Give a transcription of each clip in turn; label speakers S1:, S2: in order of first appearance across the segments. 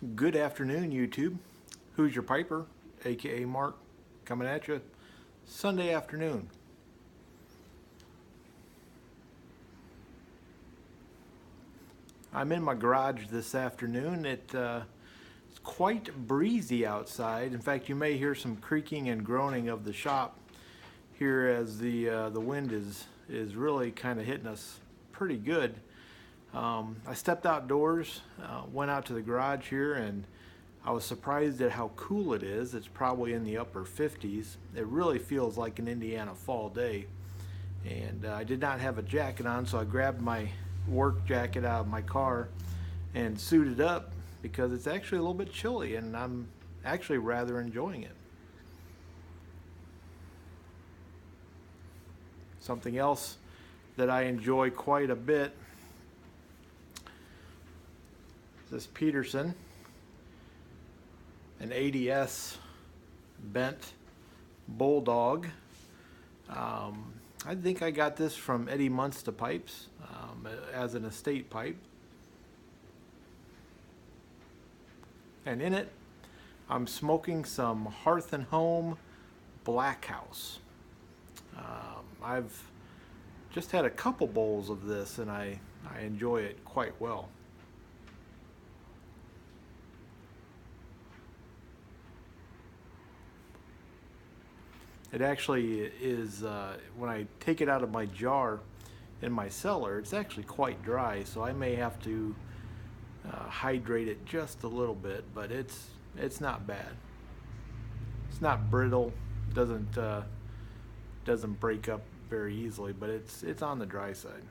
S1: Good afternoon, YouTube. Who's your piper? AKA Mark, coming at you Sunday afternoon. I'm in my garage this afternoon. It's quite breezy outside. In fact, you may hear some creaking and groaning of the shop here as the wind is really kind of hitting us pretty good. I stepped outdoors, went out to the garage here, and I was surprised at how cool it is. It's probably in the upper 50s. It really feels like an Indiana fall day. And I did not have a jacket on, so I grabbed my work jacket out of my car and suited up because it's actually a little bit chilly, and I'm actually rather enjoying it. Something else that I enjoy quite a bit is this Peterson, an ADS bent bulldog. I think I got this from Eddie Munsta Pipes as an estate pipe. And in it, I'm smoking some Hearth Home Blackhouse. I've just had a couple bowls of this, and I enjoy it quite well. It actually is, when I take it out of my jar in my cellar, it's actually quite dry, so I may have to hydrate it just a little bit, but it's not bad. It's not brittle, doesn't break up very easily, but it's on the dry side.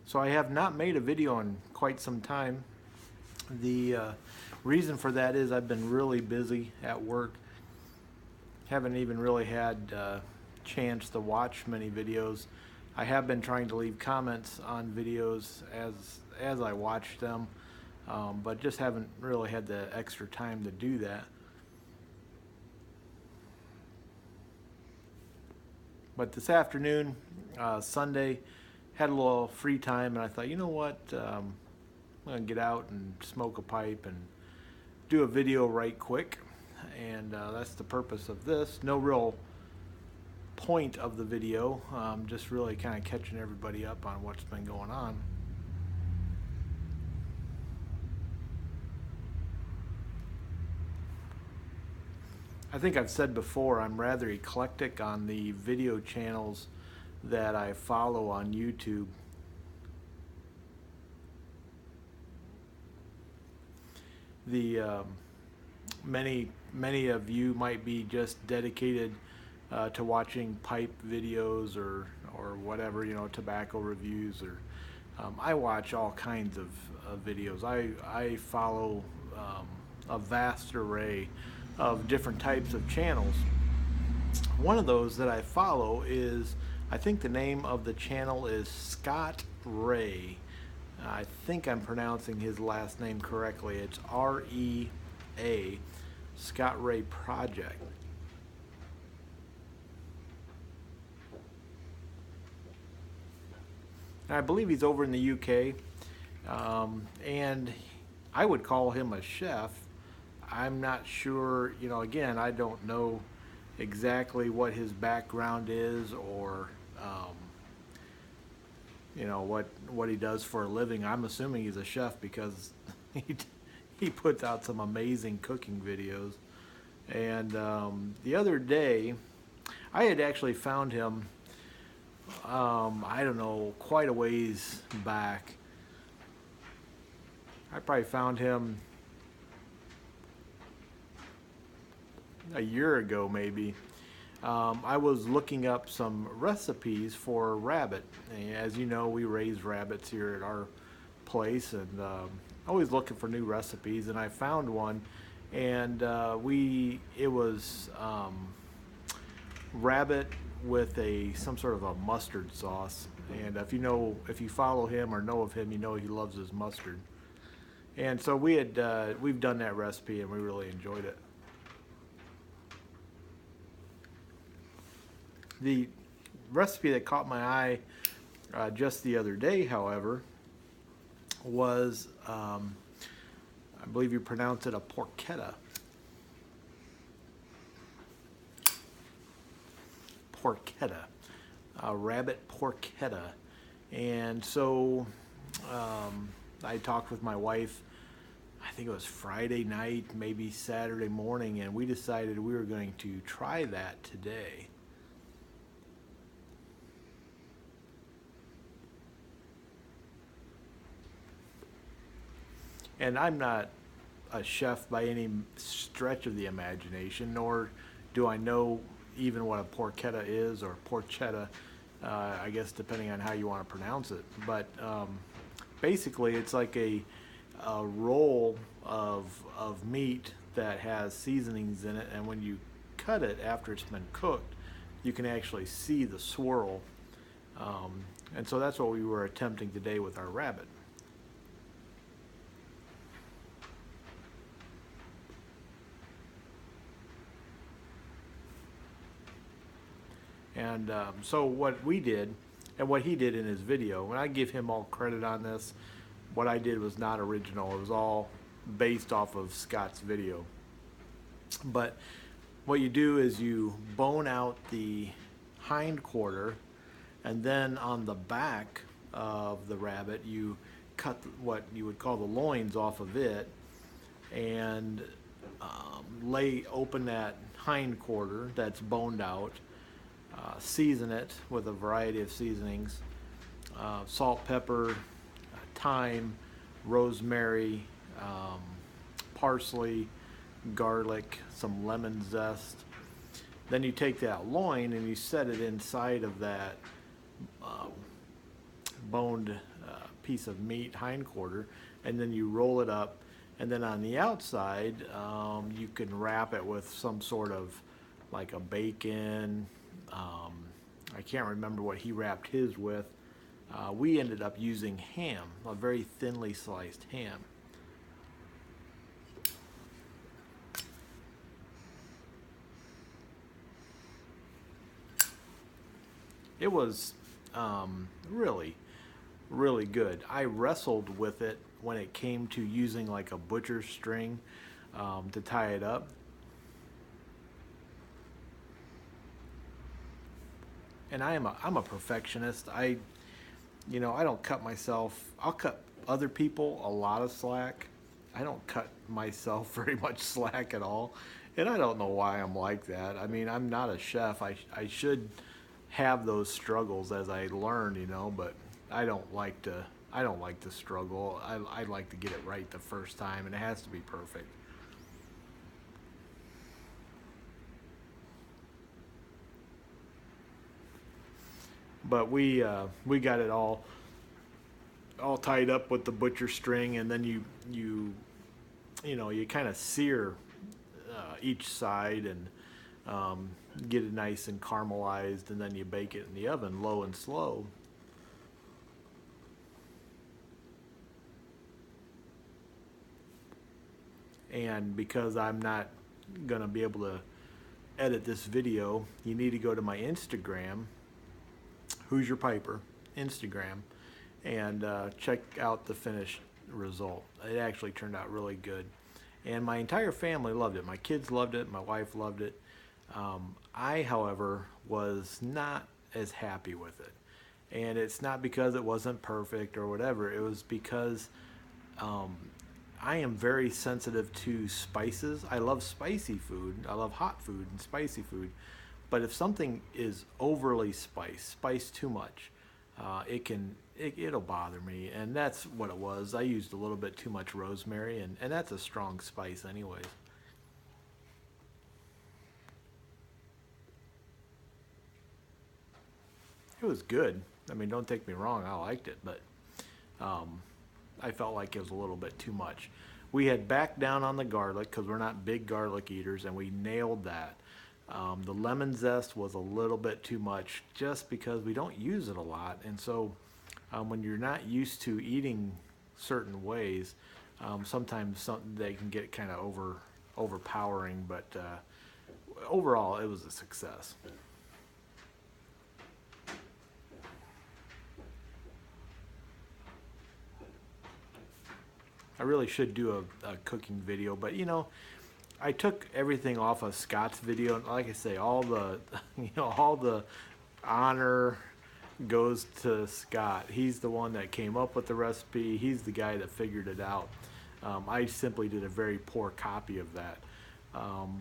S1: So I have not made a video in quite some time. The reason for that is I've been really busy at work. Haven't even really had a chance to watch many videos. I have been trying to leave comments on videos as I watch them, but just haven't really had the extra time to do that. But this afternoon, Sunday, had a little free time, and I thought, you know what, I'm gonna get out and smoke a pipe and do a video right quick, and that's the purpose of this. No real point of the video, just really kind of catching everybody up on what's been going on. I think I've said before, I'm rather eclectic on the video channels that I follow on YouTube. The many of you might be just dedicated to watching pipe videos or whatever, you know, tobacco reviews, or I watch all kinds of videos. I follow a vast array of different types of channels. One of those that I follow is, I think the name of the channel is Scott Rea. I think I'm pronouncing his last name correctly. It's R-E-A, Scott Rea Project. And I believe he's over in the UK, and I would call him a chef. I'm not sure, you know, again, I don't know exactly what his background is, or you know, what he does for a living. I'm assuming he's a chef because he puts out some amazing cooking videos. And the other day, I had actually found him, I don't know, quite a ways back. I probably found him a year ago, maybe. I was looking up some recipes for rabbit. As you know, we raise rabbits here at our place, and always looking for new recipes, and I found one, and it was rabbit with some sort of a mustard sauce. And if you follow him or know of him, you know he loves his mustard. And so we've done that recipe, and we really enjoyed it. The recipe that caught my eye just the other day, however, was, I believe you pronounce it a porchetta. Porchetta. A rabbit porchetta. And so I talked with my wife, I think it was Friday night, maybe Saturday morning, and we decided we were going to try that today. And I'm not a chef by any stretch of the imagination, nor do I know even what a porchetta is, or porchetta, I guess depending on how you want to pronounce it. But basically it's like a roll of meat that has seasonings in it, and when you cut it after it's been cooked, you can actually see the swirl. And so that's what we were attempting today with our rabbit. And so what we did, and what he did in his video, and I give him all credit on this, what I did was not original. It was all based off of Scott's video. But what you do is you bone out the hind quarter, and then on the back of the rabbit, you cut what you would call the loins off of it, and lay open that hind quarter that's boned out. Season it with a variety of seasonings, salt, pepper, thyme, rosemary, parsley, garlic, some lemon zest. Then you take that loin and you set it inside of that boned piece of meat, hindquarter, and then you roll it up. And then on the outside, you can wrap it with some sort of like a bacon. I can't remember what he wrapped his with. We ended up using ham, a very thinly sliced ham. It was really, really good. I wrestled with it when it came to using like a butcher's string to tie it up. And I'm a perfectionist. I don't cut myself. I'll cut other people a lot of slack. I don't cut myself very much slack at all. And I don't know why I'm like that. I mean, I'm not a chef. I should have those struggles as I learn, but I don't like to struggle. I like to get it right the first time, and it has to be perfect. But we got it all tied up with the butcher string, and then you kind of sear each side and get it nice and caramelized, and then you bake it in the oven low and slow. And because I'm not gonna be able to edit this video, you need to go to my Instagram, Who's Your Piper Instagram, and check out the finished result. It actually turned out really good, and my entire family loved it. My kids loved it, my wife loved it. I, however, was not as happy with it, and it's not because it wasn't perfect or whatever. It was because I am very sensitive to spices. I love spicy food. I love hot food and spicy food. But if something is overly spiced too much, it'll bother me. And that's what it was. I used a little bit too much rosemary, and that's a strong spice anyways. It was good. I mean, don't take me wrong, I liked it, but I felt like it was a little bit too much. We had backed down on the garlic because we're not big garlic eaters, and we nailed that. The lemon zest was a little bit too much just because we don't use it a lot. And so when you're not used to eating certain ways, sometimes they can get kind of overpowering, but overall it was a success. I really should do a cooking video, but you know, I took everything off of Scott's video, and like I say, all the all the honor goes to Scott. He's the one that came up with the recipe. He's the guy that figured it out. I simply did a very poor copy of that.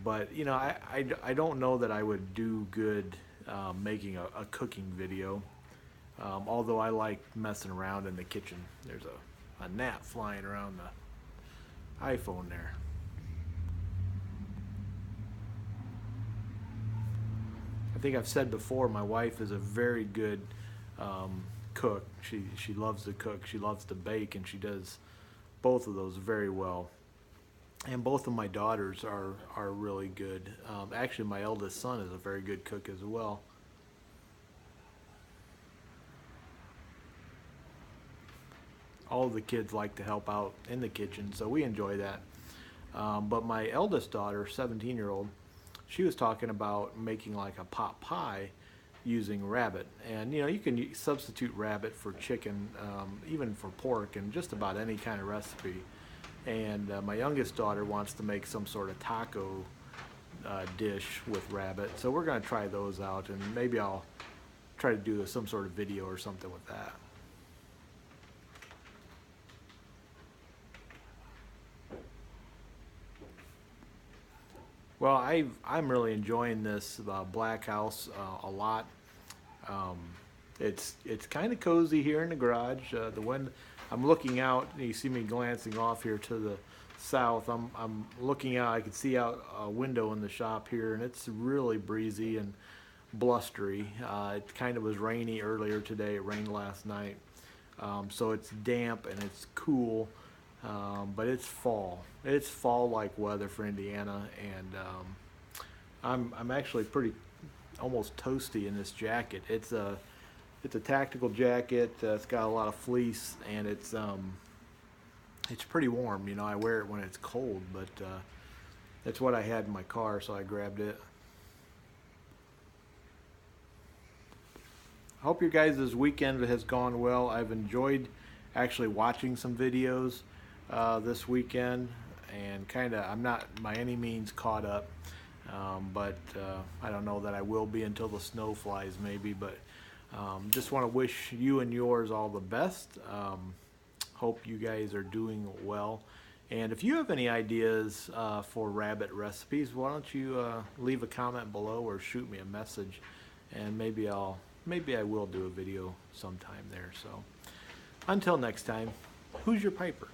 S1: But you know, I don't know that I would do good making a cooking video. Although I like messing around in the kitchen. There's a gnat flying around the iPhone there. I think I've said before, my wife is a very good cook. She loves to cook, she loves to bake, and she does both of those very well. And both of my daughters are really good. Actually, my eldest son is a very good cook as well. All of the kids like to help out in the kitchen, so we enjoy that. But my eldest daughter, 17-year-old, she was talking about making like a pot pie using rabbit. And you know, you can substitute rabbit for chicken, even for pork, and just about any kind of recipe. And my youngest daughter wants to make some sort of taco dish with rabbit. So we're going to try those out, and maybe I'll try to do some sort of video or something with that. Well, I'm really enjoying this Black House a lot. Um, it's kind of cozy here in the garage. The wind, I'm looking out. You see me glancing off here to the south. I'm looking out. I can see out a window in the shop here, and it's really breezy and blustery. It kind of was rainy earlier today. It rained last night, so it's damp and it's cool. But it's fall. It's fall-like weather for Indiana, and I'm actually pretty almost toasty in this jacket. It's a tactical jacket. It's got a lot of fleece, and it's pretty warm. You know, I wear it when it's cold, but it's what I had in my car, so I grabbed it. I hope your guys' weekend has gone well. I've enjoyed actually watching some videos this weekend, and I'm not by any means caught up, but I don't know that I will be until the snow flies maybe, but just want to wish you and yours all the best. Hope you guys are doing well, and if you have any ideas for rabbit recipes, why don't you leave a comment below or shoot me a message, and maybe I will do a video sometime there. So until next time, who's your piper?